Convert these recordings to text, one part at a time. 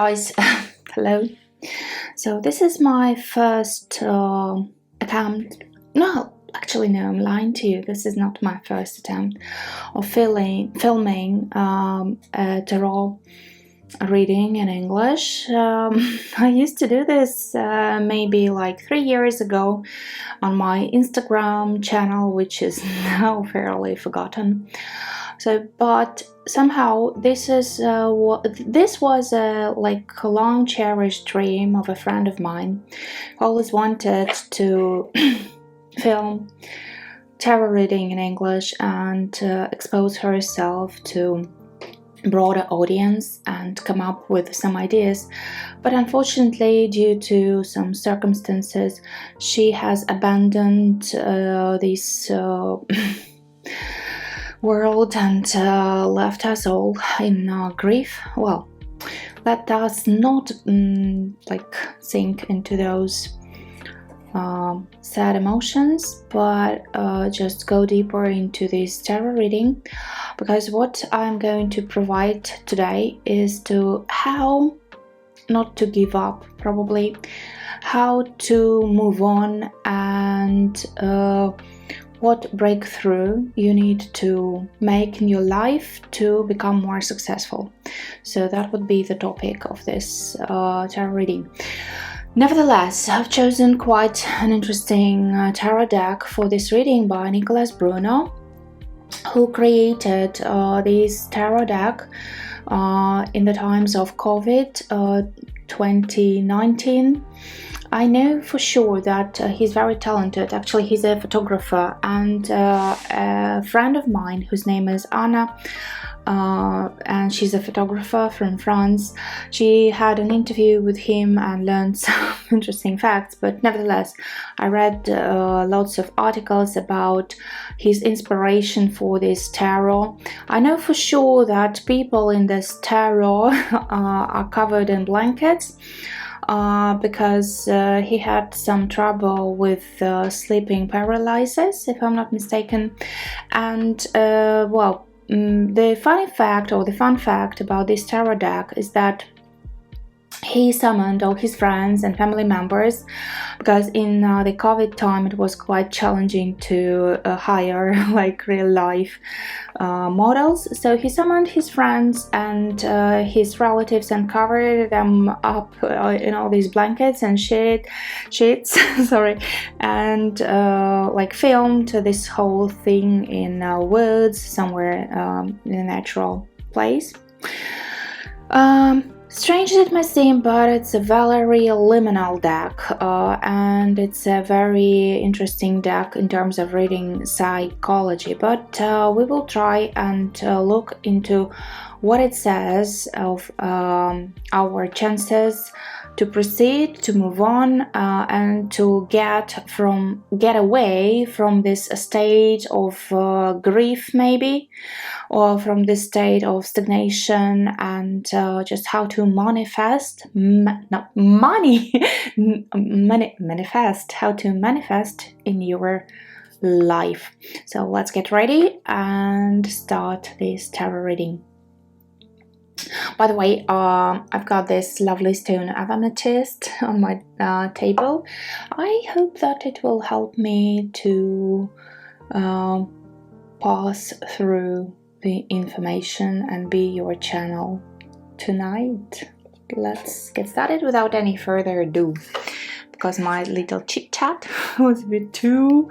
guys, hello. So this is my first attempt. No, actually no, I'm lying to you. This is not my first attempt of filming a tarot reading in English. I used to do this maybe like 3 years ago on my Instagram channel, which is now fairly forgotten. But somehow this was like a long cherished dream of a friend of mine who always wanted to film tarot reading in English and expose herself to broader audience and come up with some ideas, but unfortunately due to some circumstances she has abandoned this world and left us all in grief. Well, let us not sink into those sad emotions, but just go deeper into this tarot reading, because what I'm going to provide today is to how not to give up, probably how to move on, and what breakthrough you need to make in your life to become more successful. So that would be the topic of this tarot reading. Nevertheless, I've chosen quite an interesting tarot deck for this reading by Nicholas Bruno, who created this tarot deck in the times of COVID 2019. I know for sure that he's very talented. Actually, he's a photographer, and a friend of mine whose name is Anna, and she's a photographer from France. She had an interview with him and learned some interesting facts, but nevertheless, I read lots of articles about his inspiration for this tarot. I know for sure that people in this tarot are covered in blankets, because he had some trouble with sleeping paralysis, if I'm not mistaken. And the funny fact, or the fun fact about this tarot deck is that he summoned all his friends and family members, because in the COVID time it was quite challenging to hire like real life models. So he summoned his friends and his relatives and covered them up in all these blankets and sheets sorry, and filmed this whole thing in woods somewhere in a natural place. Strange as it may seem, but it's a very liminal deck, and it's a very interesting deck in terms of reading psychology. But we will try and look into what it says of our chances to proceed, to move on, and to get away from this state of grief, maybe, or from this state of stagnation, and just how to manifest, how to manifest in your life. So let's get ready and start this tarot reading. By the way, I've got this lovely stone of amethyst on my table. I hope that it will help me to pass through the information and be your channel tonight. Let's get started without any further ado, because my little chit chat was a bit too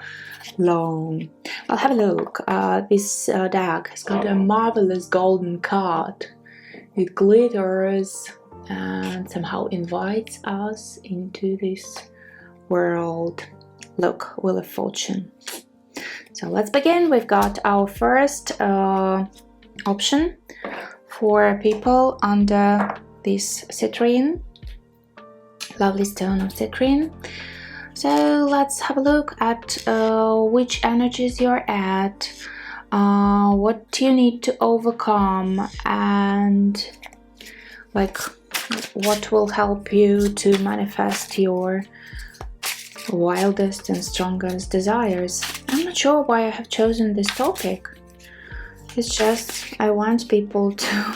long. Well, have a look. This deck has got a marvelous golden card. It glitters and somehow invites us into this world. Look, Wheel of Fortune. So let's begin. We've got our first option for people under this citrine, lovely stone of citrine. So let's have a look at which energies you're at, what you need to overcome, and what will help you to manifest your wildest and strongest desires. I'm not sure why I have chosen this topic. It's just I want people to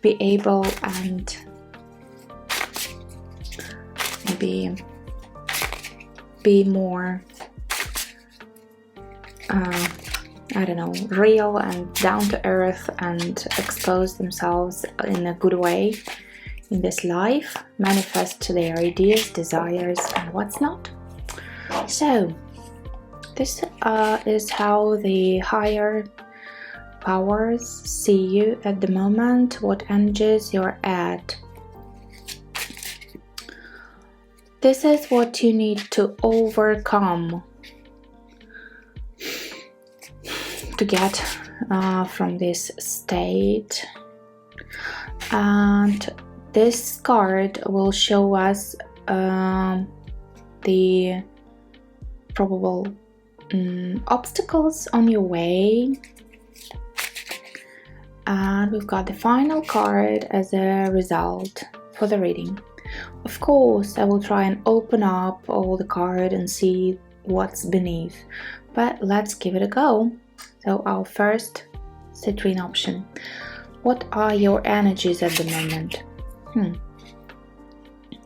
be able and be more I don't know, real and down to earth, and expose themselves in a good way in this life, manifest their ideas, desires, and what's not. So this is how the higher powers see you at the moment, what energies you're at. This is what you need to overcome to get from this state. And this card will show us the probable obstacles on your way. And we've got the final card as a result for the reading. Of course, I will try and open up all the card and see what's beneath, but let's give it a go. So our first citrine option. What are your energies at the moment?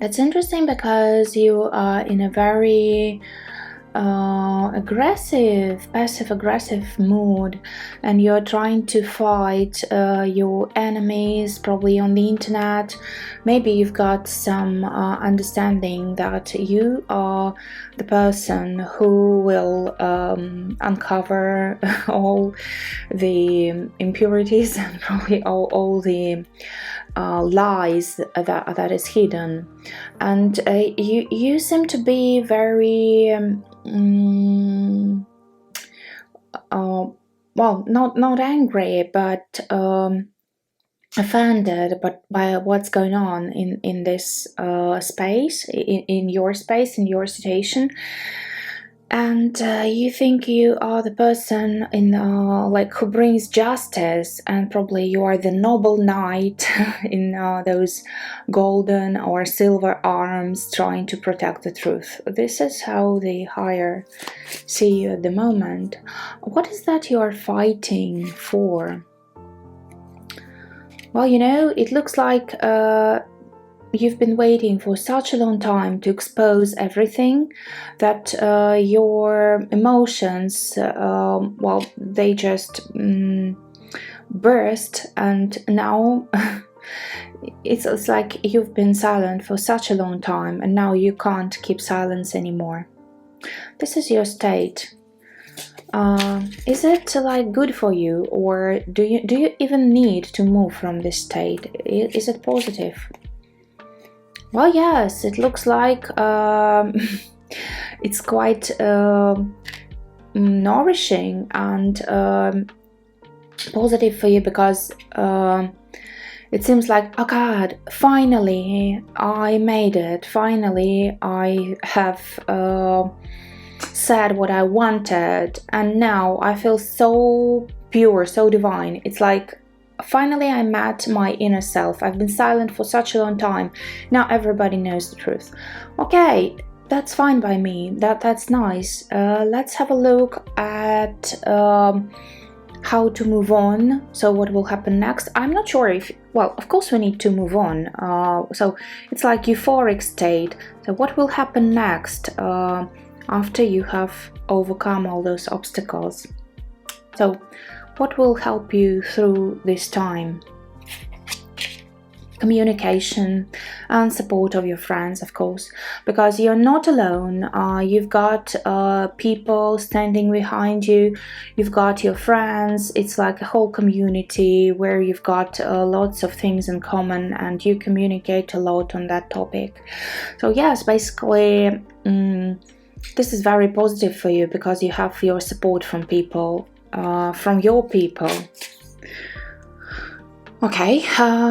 It's interesting because you are in a very aggressive, passive-aggressive mood, and you're trying to fight your enemies, probably on the internet. Maybe you've got some understanding that you are the person who will uncover all the impurities and probably all the lies that is hidden. And you seem to be very well, not angry, but offended by what's going on in this space, in your space, in your situation. And you think you are the person in like who brings justice, and probably you are the noble knight in those golden or silver arms trying to protect the truth. This is how the higher see you at the moment. What is that you are fighting for? Well, you know, it looks like you've been waiting for such a long time to expose everything that your emotions, well, they just burst, and now it's like you've been silent for such a long time, and now you can't keep silence anymore. This is your state. Is it like good for you, or do you even need to move from this state? Is it positive? Well, yes, it looks like it's quite nourishing and positive for you, because it seems like, oh God, finally I made it. Finally I have said what I wanted, and now I feel so pure, so divine. It's like, finally I met my inner self. I've been silent for such a long time. Now everybody knows the truth. Okay, that's fine by me. That's nice. Let's have a look at how to move on. So what will happen next? I'm not sure if, well, of course we need to move on. So it's like euphoric state. So what will happen next after you have overcome all those obstacles? So what will help you through this time? Communication and support of your friends, of course, because you're not alone. You've got people standing behind you. You've got your friends. It's like a whole community where you've got lots of things in common, and you communicate a lot on that topic. So yes, basically this is very positive for you, because you have your support from people, from your people. Okay,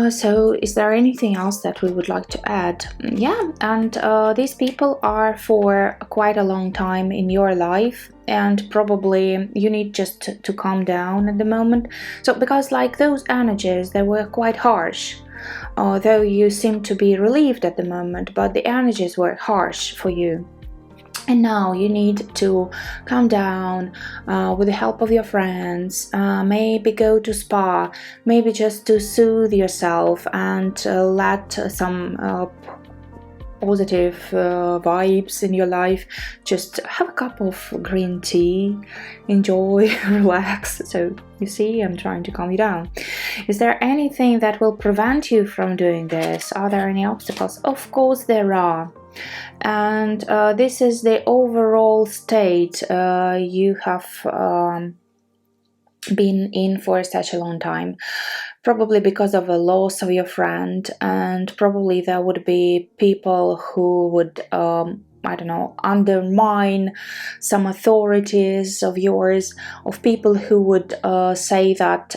so is there anything else that we would like to add? Yeah, and these people are for quite a long time in your life, and probably you need just to calm down at the moment. So because like those energies, they were quite harsh, although you seem to be relieved at the moment, but the energies were harsh for you. And now you need to calm down with the help of your friends, maybe go to spa, maybe just to soothe yourself and let some positive vibes in your life, just have a cup of green tea, enjoy, relax. So you see, I'm trying to calm you down. Is there anything that will prevent you from doing this? Are there any obstacles? Of course there are. And this is the overall state you have been in for such a long time, probably because of a loss of your friend, and probably there would be people who would I don't know, undermine some authorities of yours, of people who would say that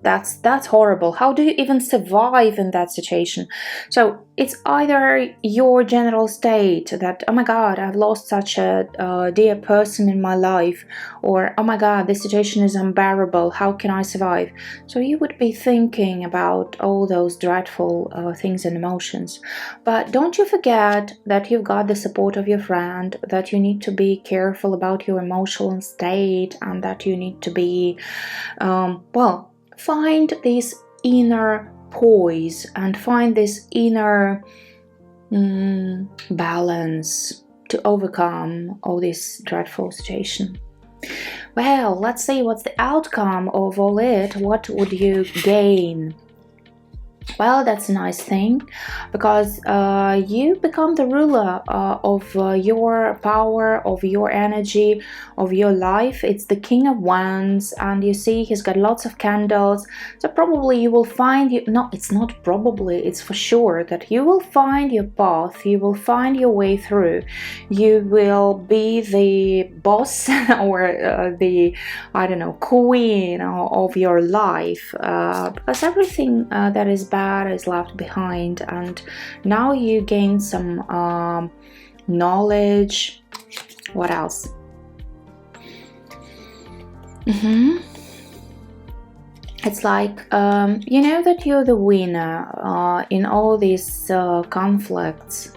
that's horrible. How do you even survive in that situation? So it's either your general state that, oh my god, I've lost such a dear person in my life, or oh my god, this situation is unbearable, how can I survive? So you would be thinking about all those dreadful things and emotions. But don't you forget that you've got the support of your friend, that you need to be careful about your emotional state, and that you need to be find this inner poise and find this inner balance to overcome all this dreadful situation. Well, let's see what's the outcome of all it. What would you gain? Well, that's a nice thing, because you become the ruler of your power, of your energy, of your life. It's the King of Wands, and you see he's got lots of candles. So probably you will find it's not probably, it's for sure that you will find your path, you will find your way through. You will be the boss or the, I don't know, queen of your life, because everything that is bad is left behind, and now you gain some knowledge. What else? It's like you know that you're the winner in all these conflicts.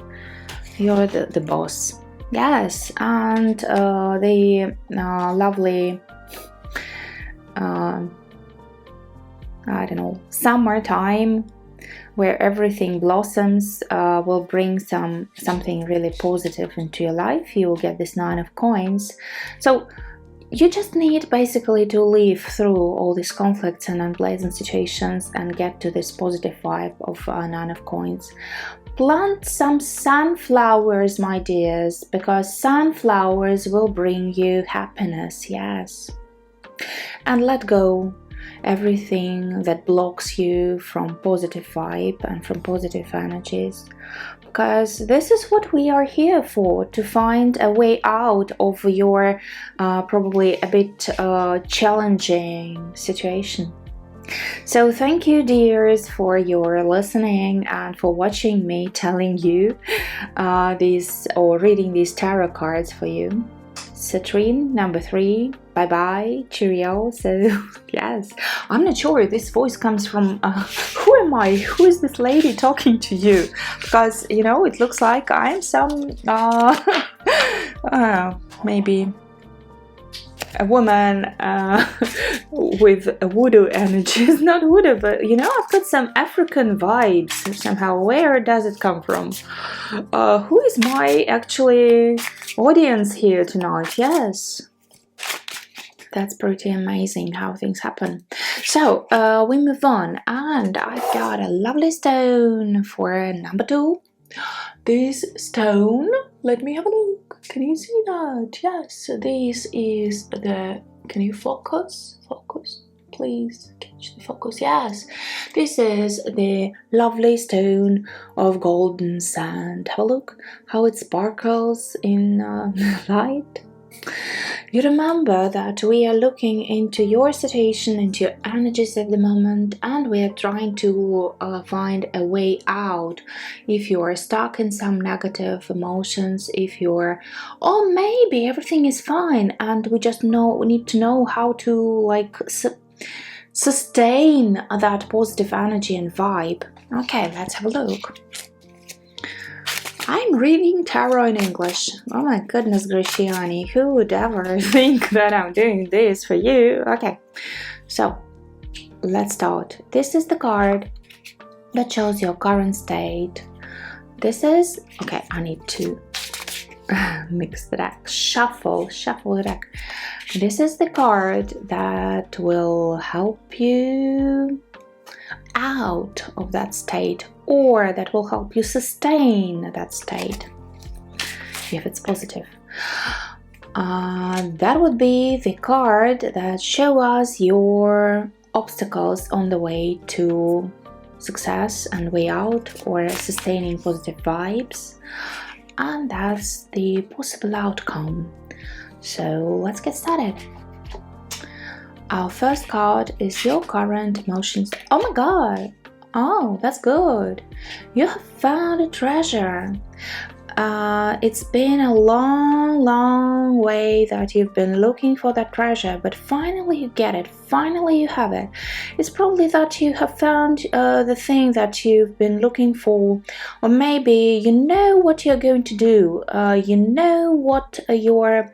You're the boss. Yes, and the lovely I don't know, summertime, where everything blossoms, will bring something really positive into your life. You will get this 9 of coins. So you just need basically to live through all these conflicts and unpleasant situations and get to this positive vibe of 9 of coins. Plant some sunflowers, my dears, because sunflowers will bring you happiness, yes. And let go everything that blocks you from positive vibe and from positive energies, because this is what we are here for, to find a way out of your probably a bit challenging situation. So thank you, dears, for your listening and for watching me telling you these or reading these tarot cards for you. Citrine, number 3, bye-bye, cheerio. So yes, I'm not sure if this voice comes from who am I, who is this lady talking to you, because you know it looks like I'm some maybe a woman with a voodoo energy. It's not voodoo, but you know, I've got some African vibes somehow. Where does it come from? Who is my actually audience here tonight? Yes, that's pretty amazing how things happen. So we move on, and I've got a lovely stone for number 2. This stone, let me have a look. Can you see that? Yes, this is the, can you focus? Focus, please, catch the focus. Yes, this is the lovely stone of golden sand. Have a look how it sparkles in light. You remember that we are looking into your situation, into your energies at the moment, and we are trying to find a way out. If you are stuck in some negative emotions, if you're, or maybe everything is fine and we just need to know how to like sustain that positive energy and vibe. Okay, let's have a look. I'm reading tarot in English. Oh my goodness, Graciani, who would ever think that I'm doing this for you? Okay, so let's start. This is the card that shows your current state, this is, okay, I need to mix the deck, shuffle the deck. This is the card that will help you out of that state, or that will help you sustain that state if it's positive. That would be the card that shows us your obstacles on the way to success and way out, or sustaining positive vibes, and that's the possible outcome. So let's get started. Our first card is your current emotions. Oh my god! Oh, that's good. You have found a treasure. It's been a long way that you've been looking for that treasure, but finally you get it. Finally you have it. It's probably that you have found the thing that you've been looking for, or maybe you know what you're going to do. You know what your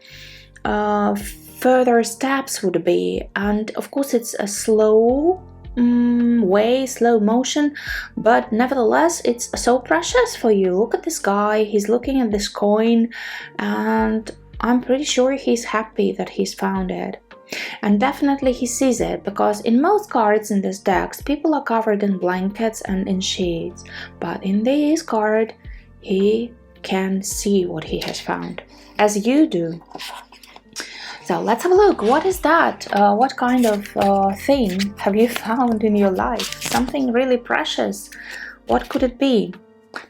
further steps would be, and of course it's a slow motion, but nevertheless it's so precious for you. Look at this guy, he's looking at this coin, and I'm pretty sure he's happy that he's found it, and definitely he sees it, because in most cards in this deck people are covered in blankets and in sheets, but in this card he can see what he has found, as you do. So let's have a look. What is that? What kind of thing have you found in your life? Something really precious. What could it be?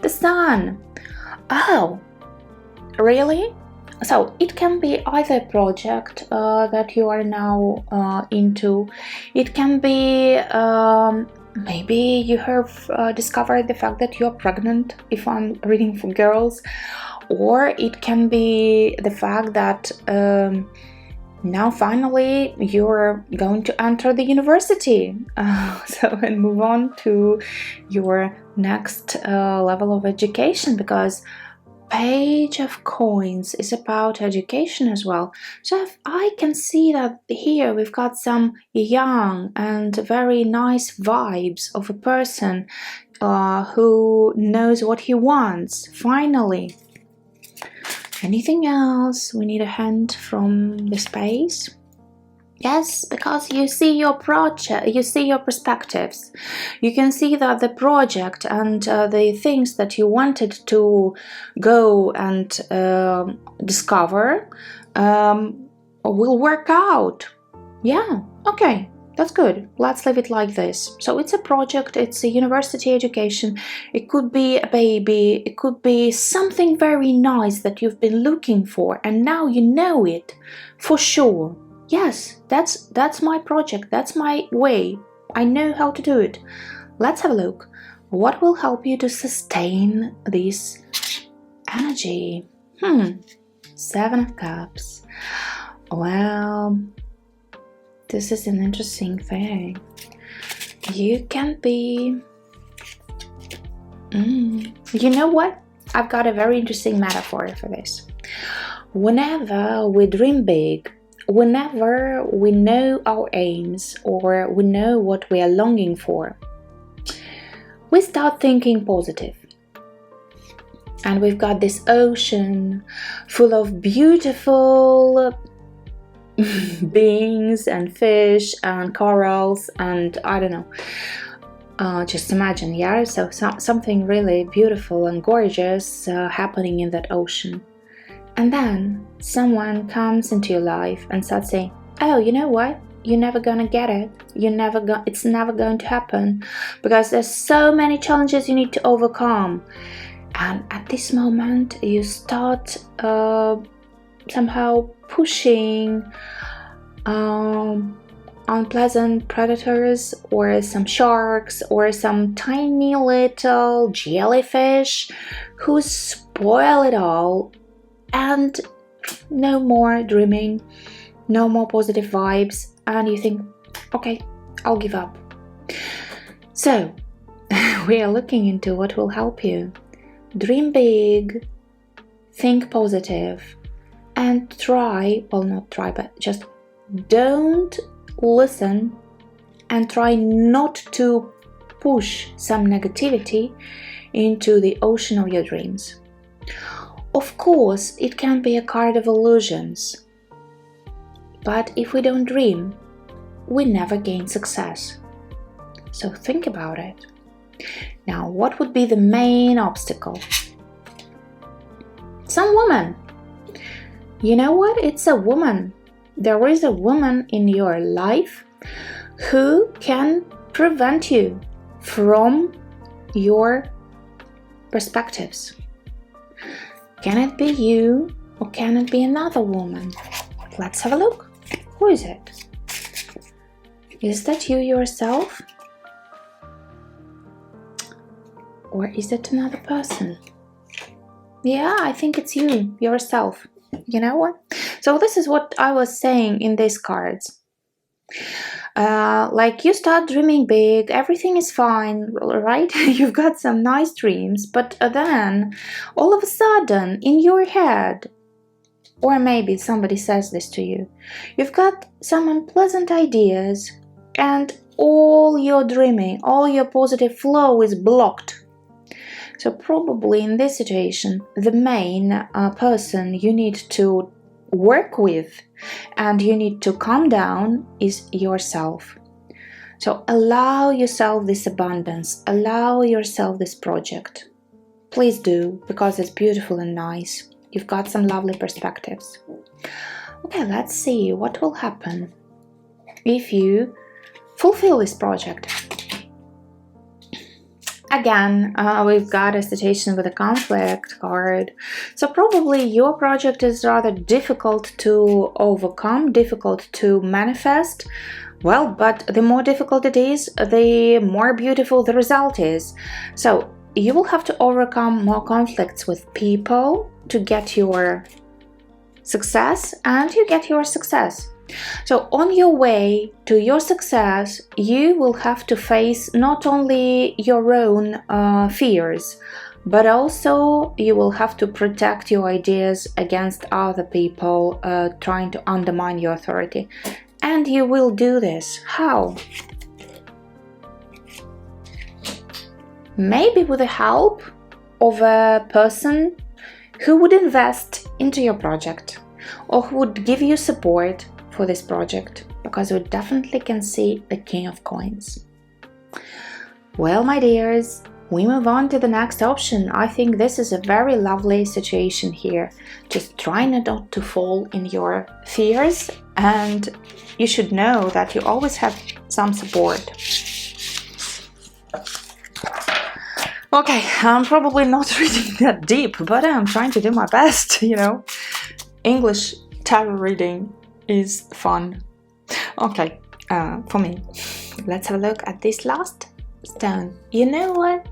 The sun. Oh, really? So it can be either a project that you are now into. It can be maybe you have discovered the fact that you're pregnant, if I'm reading for girls. Or it can be the fact that now finally you're going to enter the university, and move on to your next level of education, because Page of Coins is about education as well. So I can see that here we've got some young and very nice vibes of a person who knows what he wants, finally. Anything else? We need a hint from the space. Yes, because you see your project, you see your perspectives. You can see that the project and the things that you wanted to go and discover will work out. Yeah, okay. That's good. Let's leave it like this. So it's a project, it's a university education, it could be a baby, it could be something very nice that you've been looking for, and now you know it for sure. Yes, that's my project, that's my way. I know how to do it. Let's have a look. What will help you to sustain this energy? Seven of Cups. Well, this is an interesting thing. You can be... You know what? I've got a very interesting metaphor for this. Whenever we dream big, whenever we know our aims, or we know what we are longing for, we start thinking positive. And we've got this ocean full of beautiful beings and fish and corals and I don't know, just imagine, yeah, so something really beautiful and gorgeous happening in that ocean, and then someone comes into your life and starts saying, oh, you know what, you're never gonna get it, it's never going to happen, because there's so many challenges you need to overcome. And at this moment you start somehow pushing unpleasant predators, or some sharks, or some tiny little jellyfish who spoil it all, and no more dreaming, no more positive vibes, and you think, okay, I'll give up. So we are looking into what will help you. Dream big, think positive, and try, well, not try, but just don't listen and try not to push some negativity into the ocean of your dreams. Of course, it can be a card of illusions, but if we don't dream, we never gain success. So think about it. Now, what would be the main obstacle? Some woman. You know what? It's a woman. There is a woman in your life who can prevent you from your perspectives. Can it be you or can it be another woman? Let's have a look. Who is it? Is that you yourself? Or is it another person? Yeah, I think it's you, yourself. You know what? So this is what I was saying in these cards. Like you start dreaming big, everything is fine, right? You've got some nice dreams, but then all of a sudden in your head, or maybe somebody says this to you, you've got some unpleasant ideas and all your dreaming, all your positive flow is blocked. So probably in this situation, the main person you need to work with and you need to calm down is yourself. So allow yourself this abundance, allow yourself this project. Please do, because it's beautiful and nice. You've got some lovely perspectives. Okay, let's see what will happen if you fulfill this project. Again, we've got a situation with a conflict card. So probably your project is rather difficult to overcome, difficult to manifest. Well, but the more difficult it is, the more beautiful the result is. So you will have to overcome more conflicts with people to get your success, and you get your success. So on your way to your success, you will have to face not only your own fears, but also you will have to protect your ideas against other people trying to undermine your authority. And you will do this. How? Maybe with the help of a person who would invest into your project or who would give you support for this project, because we definitely can see the King of Coins. Well, my dears, we move on to the next option. I think this is a very lovely situation here. Just try not to fall in your fears, and you should know that you always have some support. Okay, I'm probably not reading that deep, but I'm trying to do my best, you know. English tarot reading is fun. Okay, for me. Let's have a look at this last stone. You know what?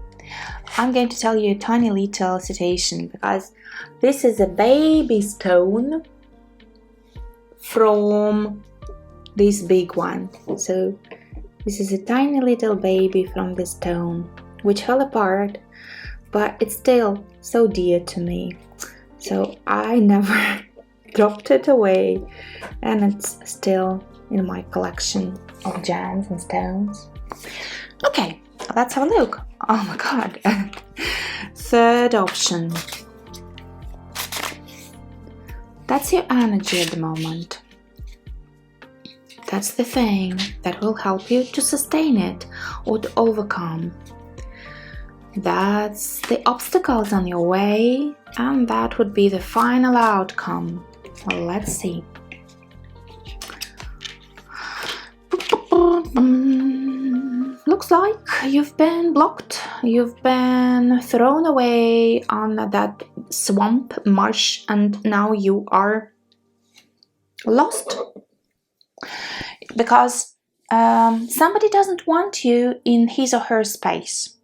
I'm going to tell you a tiny little situation, because this is a baby stone from this big one. So this is a tiny little baby from this stone, which fell apart, but it's still so dear to me. So I never dropped it away, and it's still in my collection of gems and stones. Okay, let's have a look. Oh my god. Third option. That's your energy at the moment. That's the thing that will help you to sustain it or to overcome. That's the obstacles on your way, and that would be the final outcome. Well, let's see. Looks like you've been blocked, you've been thrown away on that swamp marsh, and now you are lost. Because somebody doesn't want you in his or her space.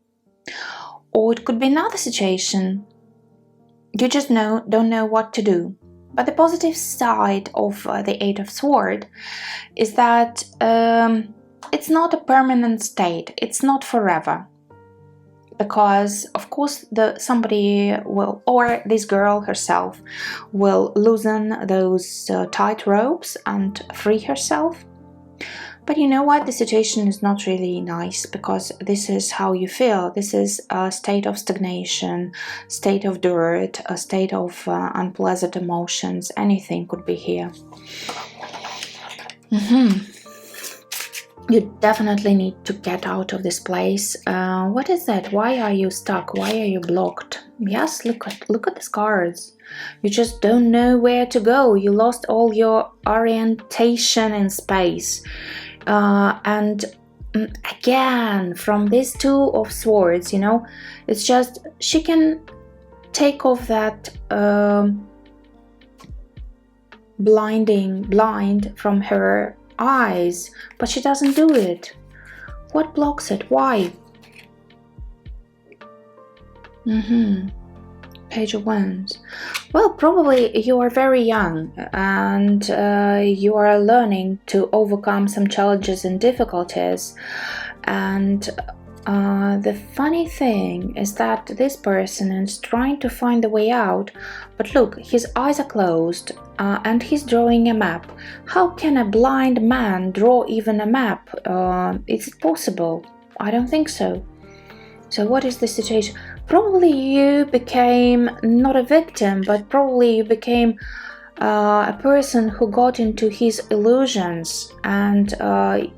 Or it could be another situation. You just don't know what to do. But the positive side of the Eight of Swords is that it's not a permanent state. It's not forever. Because, of course, somebody will, or this girl herself, will loosen those tight ropes and free herself. But you know what? The situation is not really nice because this is how you feel. This is a state of stagnation, state of dirt, a state of unpleasant emotions. Anything could be here. You definitely need to get out of this place. What is that? Why are you stuck? Why are you blocked? Yes, look at these cards. You just don't know where to go. You lost all your orientation in space. And again, from these Two of Swords, you know, it's just she can take off that blind from her eyes, but she doesn't do it. What blocks it? Why? Page of Wands. Well, probably you are very young and you are learning to overcome some challenges and difficulties. And the funny thing is that this person is trying to find the way out, but look, his eyes are closed and he's drawing a map. How can a blind man draw even a map? Is it possible? I don't think so. So what is the situation? Probably you became not a victim, but probably you became a person who got into his illusions, and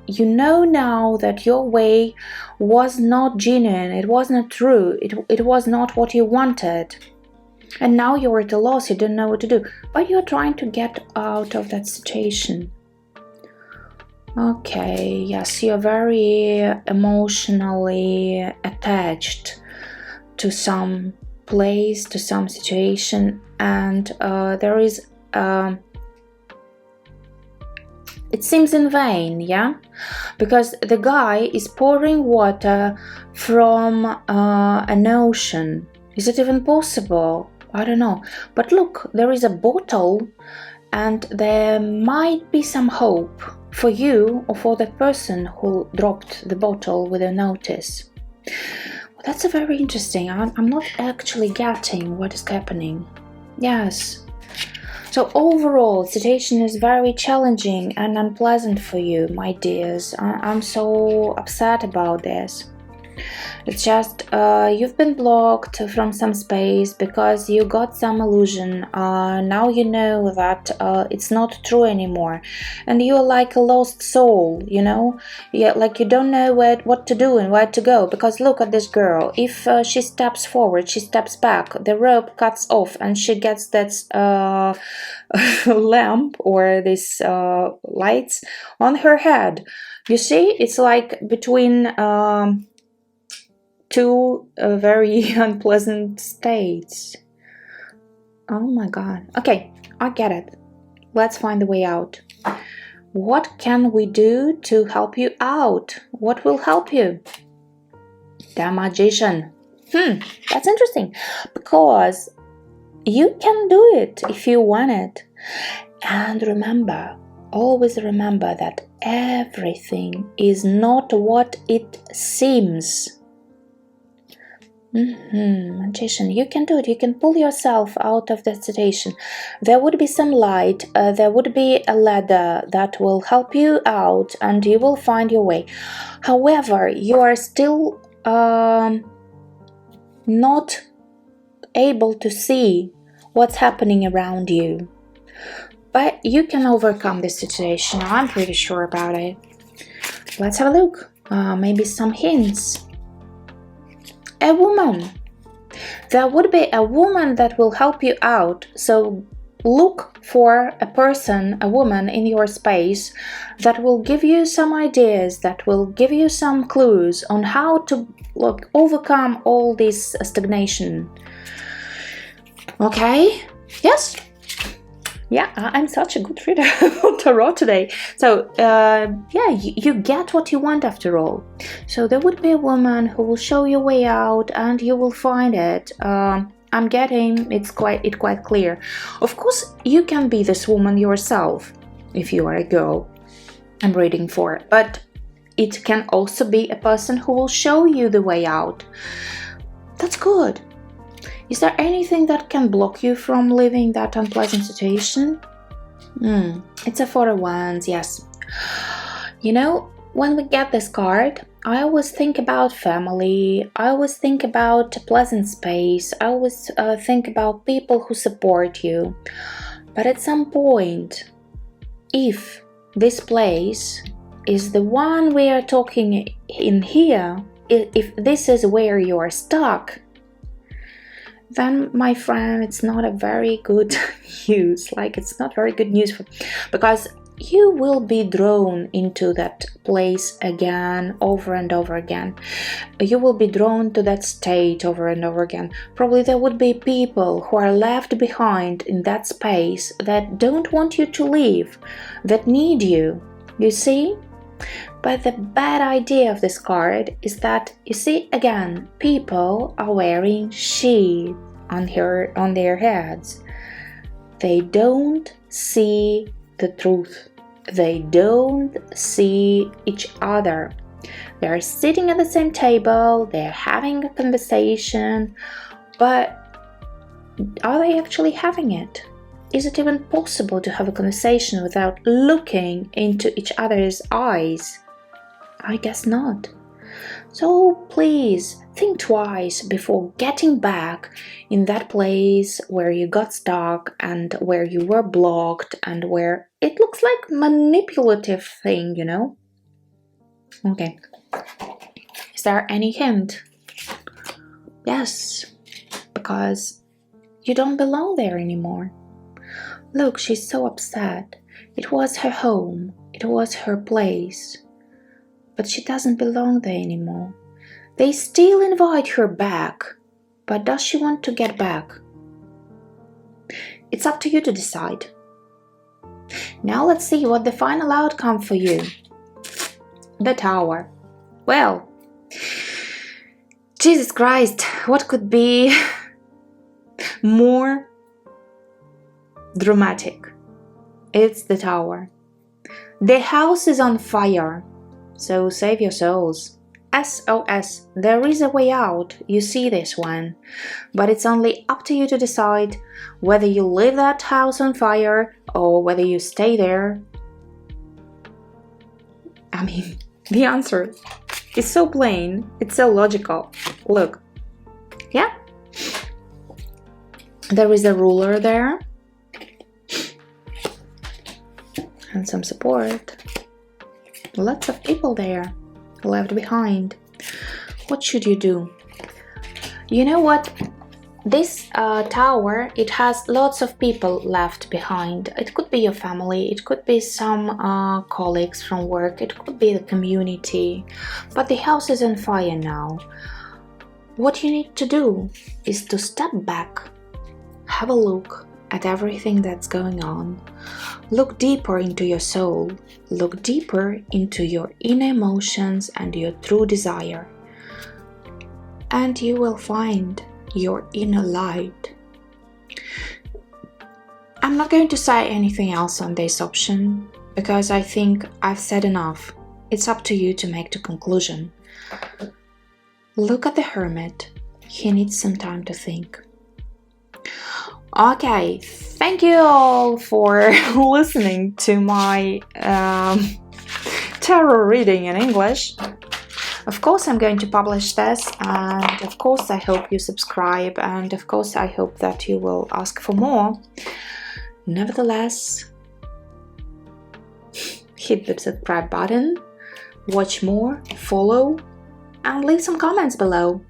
you know now that your way was not genuine, it was not true, it was not what you wanted, and now you're at a loss, you don't know what to do, but you're trying to get out of that situation. Okay, yes, you're very emotionally attached to some place, to some situation, and there is it seems in vain, yeah, because the guy is pouring water from an ocean. Is it even possible? I don't know, but look, there is a bottle and there might be some hope for you or for the person who dropped the bottle with a notice. Well, that's a very interesting. I'm not actually getting what is happening. Yes. So overall, the situation is very challenging and unpleasant for you, my dears. I'm so upset about this. It's just you've been blocked from some space because you got some illusion. Now you know that it's not true anymore, and you're like a lost soul, you know. Yeah, like you don't know what to do and where to go. Because look at this girl. If she steps forward, she steps back. The rope cuts off, and she gets that lamp or this lights on her head. You see, it's like between two very unpleasant states. Oh my god. Okay, I get it. Let's find the way out. What can we do to help you out? What will help you? The Magician. That's interesting, because you can do it if you want it. And remember, always remember that everything is not what it seems. Magician, you can do it. You can pull yourself out of that situation. There would be some light, there would be a ladder that will help you out, and you will find your way. However, you are still not able to see what's happening around you. But you can overcome this situation. I'm pretty sure about it. Let's have a look. Maybe some hints. A woman. There would be a woman that will help you out. So look for a person, a woman in your space that will give you some ideas, that will give you some clues on how to overcome all this stagnation. Okay? Yes? Yeah, I'm such a good reader of tarot today. So, yeah, you get what you want after all. So there would be a woman who will show you a way out, and you will find it. I'm getting it's quite clear. Of course, you can be this woman yourself if you are a girl I'm reading for, but it can also be a person who will show you the way out. That's good. Is there anything that can block you from leaving that unpleasant situation? It's a Four of Wands, yes. You know, when we get this card, I always think about family, I always think about a pleasant space, I always think about people who support you. But at some point, if this place is the one we are talking in here, if this is where you are stuck, then my friend, it's not a very good news. Like, it's not very good news because you will be drawn into that place again, over and over again. You will be drawn to that state over and over again. Probably there would be people who are left behind in that space that don't want you to leave, that need you. You see? But the bad idea of this card is that, you see, again, people are wearing sheath on their heads. They don't see the truth. They don't see each other. They're sitting at the same table, they're having a conversation, but are they actually having it? Is it even possible to have a conversation without looking into each other's eyes? I guess not. So please think twice before getting back in that place where you got stuck and where you were blocked and where it looks like manipulative thing, you know? Okay. Is there any hint? Yes, because you don't belong there anymore. Look, she's so upset. It was her home. It was her place. But she doesn't belong there anymore. They still invite her back. But does she want to get back? It's up to you to decide. Now let's see what the final outcome for you. The Tower. Well, Jesus Christ, what could be more dramatic? It's the Tower. The house is on fire, so save your souls. SOS, there is a way out, you see this one, but it's only up to you to decide whether you leave that house on fire or whether you stay there. I mean, the answer is so plain, it's so logical. Look, yeah, there is a ruler there and some support. Lots of people there left behind. What should you do? You know what? This tower, it has lots of people left behind. It could be your family, it could be some colleagues from work, it could be the community. But the house is on fire now. What you need to do is to step back, have a look at everything that's going on. Look deeper into your soul. Look deeper into your inner emotions and your true desire. And you will find your inner light. I'm not going to say anything else on this option because I think I've said enough. It's up to you to make the conclusion. Look at the Hermit. He needs some time to think. Okay, thank you all for listening to my tarot reading in English. Of course, I'm going to publish this, and of course, I hope you subscribe, and of course, I hope that you will ask for more. Nevertheless, hit the subscribe button, watch more, follow, and leave some comments below.